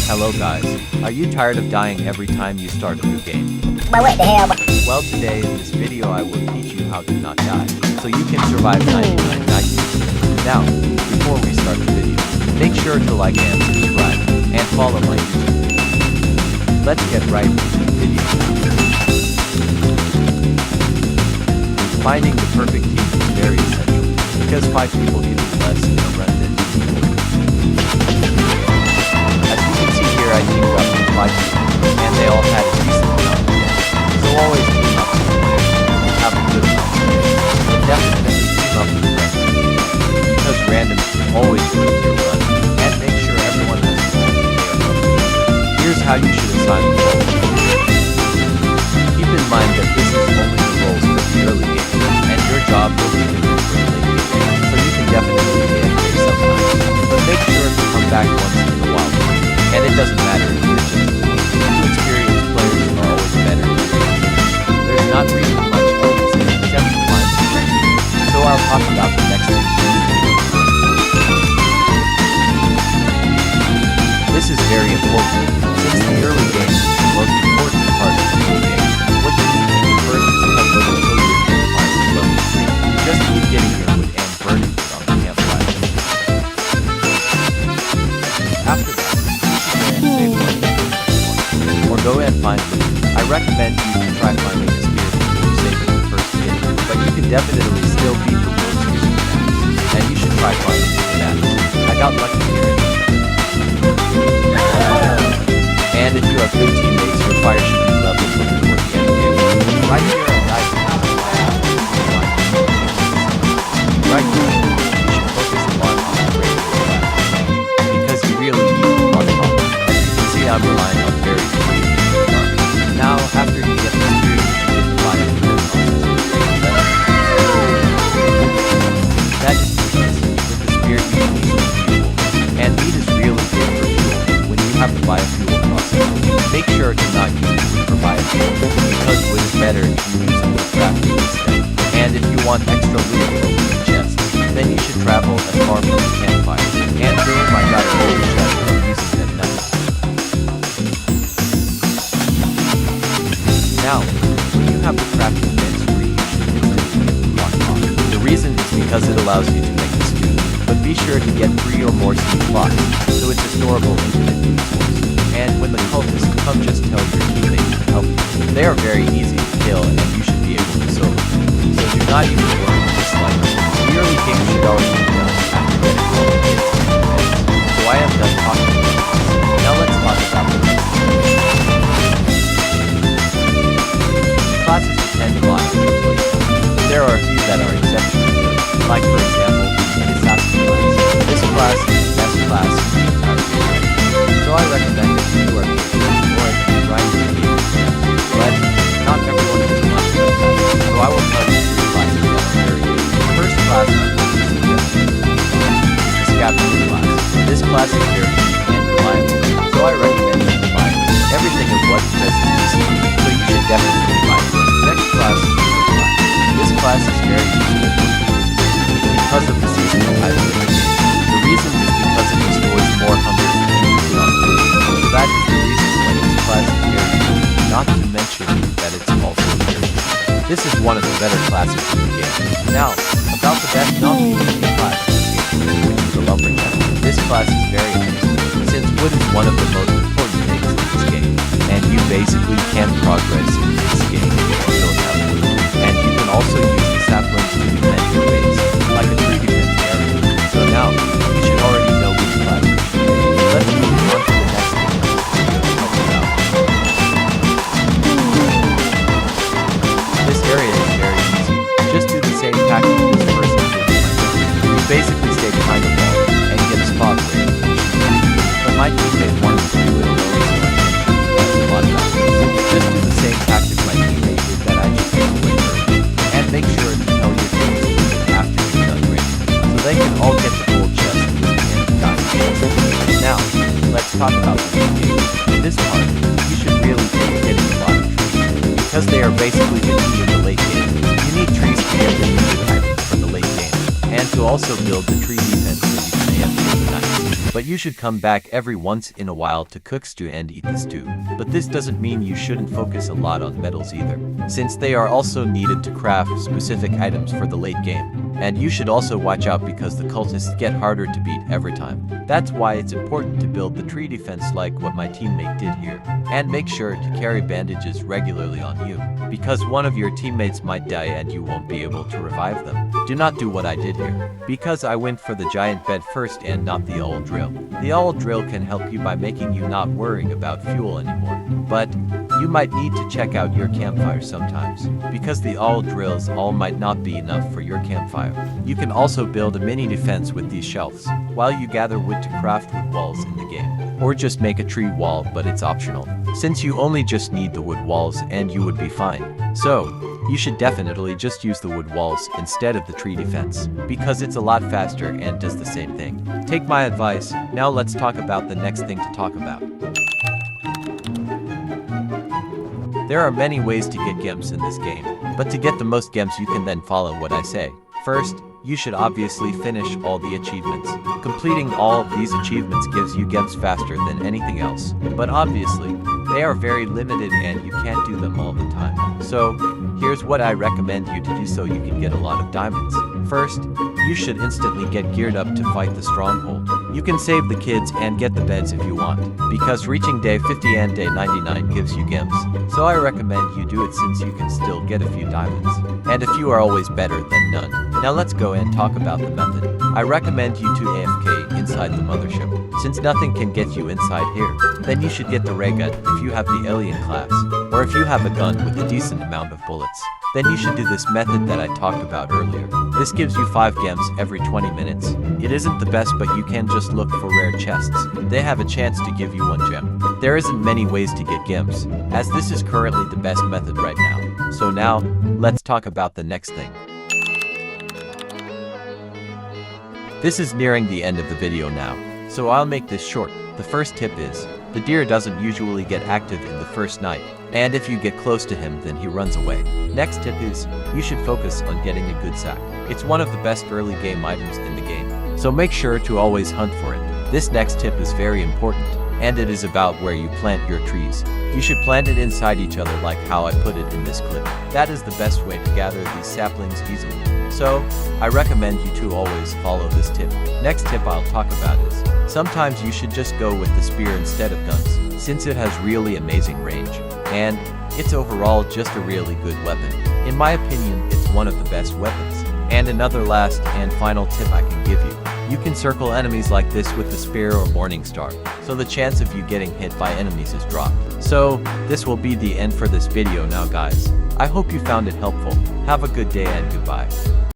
Hello guys, are you tired of dying every time you start a new game? But what the hell? Well, today in this video I will teach you how to not die, so you can survive 99 nights. Now, before we start the video, make sure to like and subscribe, and follow my YouTube. Let's get right into the video. Finding the perfect team is very essential, because 5 people even less in a run than 2 people. As you can see here, I teamed up with 5 people, and they all had a decent amount of damage. So always team up with players who have a good amount of damage. But definitely team up with friends, because randoms can always ruin your run, and make sure everyone has a goal that they are helping. Here's how you should assign the roles. Keep in mind that this is only the roles for the early game, and your job will be different for the late game, so you can definitely get away sometimes. But make sure to come back once in a while. And it doesn't matter if you're just two experienced players are always better than beginners. There's not really much else except to find the training. So I'll talk about the next thing. This is very important, since the early game is the most important part of the whole game. What you need to do first is cut little pillars and campfires to level 3. Just keep getting your wood and burning it on the campfire. After that, or go and find food. I recommend you to try finding a spear before saving the first hit, but you can definitely still beat the wolves using an axe, and you should try finding an axe. I got lucky here. And if you have good teammates, your fire should be leveled before the end of the game. Right here, I died. Right here, you should focus a lot on the radio attack, because you really need to run off. As you can see, I'm relying on very few. Now, after you get the spear, you should get the fire and then that is because with the spear you need fuel, and meat is really good for fuel when you have the biofuel process. Make sure to not use wood for biofuel, because wood is better if you use it for crafting instead. And if you want extra loot or loot chests, then you should travel as far from the campfire. And boom, I got a loot chest from using that knife. Now, when you have the crafting bench free, you should continue to get the block off. The reason is because it allows you to make the stew, but be sure to get 3 or more seed blocks, so it's a storable infinite food source. And when the cultists come, just tell your teammates to help you. They are very easy to kill, and you should be able to solo. So do not even worry, just like the early game should already be done after getting all the hits and events. So I am done talking about this. Now let's talk about the next thing. Classes depend a lot on your place. There are a few that are exceptionally good, like for example, the assassin class. This class is the best class in the entire game. So I recommend it if you are capable or if you grind your game. But not everyone is much like that. So I will tell you 3 classes that are very good. The first class I will suggest is the scavenger class. This class is very cheap and reliable, so I recommend you to buy it. Everything of what it says is decent, so you should definitely buy it. Next class is the class. This class is very useful because of the seasonal item of the game. The reason is because it restores more hunger and keeps you on food. So that is the reason why this class is very good, not to mention that it's also very good. This is one of the better classes in the game. Now, about the best non-PvP class in the game, which is the lumberjack. This class is very interesting, since wood is one of the most important things in this game, and you basically can't progress in this game if you don't have wood. And you can also use the saplings to defend your base, like a tree defense area. So now, you should already know which class you should take. Let's move on to the next thing that this video is talking about. This area is very easy. Just do the same tactic this person did. You basically stay behind the wall and get a spot where you can shoot. But my teammate wanted to do it alone, so I that's a lot of that. Just do the same tactic my teammate did that I just gave away earlier. And make sure to tell your teammates after you're done raiding, so they can all get the gold chest and die. Now, let's talk about the main game. In this part, you should really be getting a lot of trees, because they are basically the key in the late game. You need trees to get the needed items for the late game, and to also build the tree defense so you can stay up through the night. but you should come back every once in a while to cook stew and eat the stew. But this doesn't mean you shouldn't focus a lot on medals either, since they are also needed to craft specific items for the late game. And you should also watch out because the cultists get harder to beat every time. That's why it's important to build the tree defense like what my teammate did here. And make sure to carry bandages regularly on you, because one of your teammates might die and you won't be able to revive them. Do not do what I did here, because I went for the giant bed first and not the owl drill. The owl drill can help you by making you not worrying about fuel anymore. But you might need to check out your campfire sometimes, because the owl drills all might not be enough for your campfire. You can also build a mini defense with these shelves, while you gather wood to craft wood walls in the game. Or just make a tree wall, but it's optional, since you only just need the wood walls and you would be fine. So, you should definitely just use the wood walls instead of the tree defense, because it's a lot faster and does the same thing. Take my advice. Now let's talk about the next thing to talk about. There are many ways to get gems in this game, but to get the most gems you can then follow what I say. First, you should obviously finish all the achievements. Completing all of these achievements gives you gems faster than anything else, but obviously, they are very limited and you can't do them all the time. So, here's what I recommend you to do so you can get a lot of diamonds. First, you should instantly get geared up to fight the stronghold. You can save the kids and get the beds if you want, because reaching day 50 and day 99 gives you gems. So I recommend you do it since you can still get a few diamonds. And a few are always better than none. Now let's go and talk about the method. I recommend you to AFK inside the mothership, since nothing can get you inside here. Then you should get the ray gun if you have the alien class, or if you have a gun with a decent amount of bullets. Then you should do this method that I talked about earlier. This gives you 5 gems every 20 minutes. It isn't the best, but you can just look for rare chests. They have a chance to give you 1 gem. There isn't many ways to get gems, as this is currently the best method right now. So now, let's talk about the next thing. This is nearing the end of the video now, so I'll make this short. The first tip is, the deer doesn't usually get active in the first night, and if you get close to him then he runs away. Next tip is, you should focus on getting a good sack. It's one of the best early game items in the game, so make sure to always hunt for it. This next tip is very important, and it is about where you plant your trees. You should plant it inside each other like how I put it in this clip. That is the best way to gather these saplings easily. So, I recommend you to always follow this tip. Next tip I'll talk about is, sometimes you should just go with the spear instead of guns, since it has really amazing range, and it's overall just a really good weapon. In my opinion, it's one of the best weapons. And another last and final tip I can give you. You can circle enemies like this with the spear or morning star, so the chance of you getting hit by enemies is dropped. So, this will be the end for this video now guys. I hope you found it helpful. Have a good day and goodbye.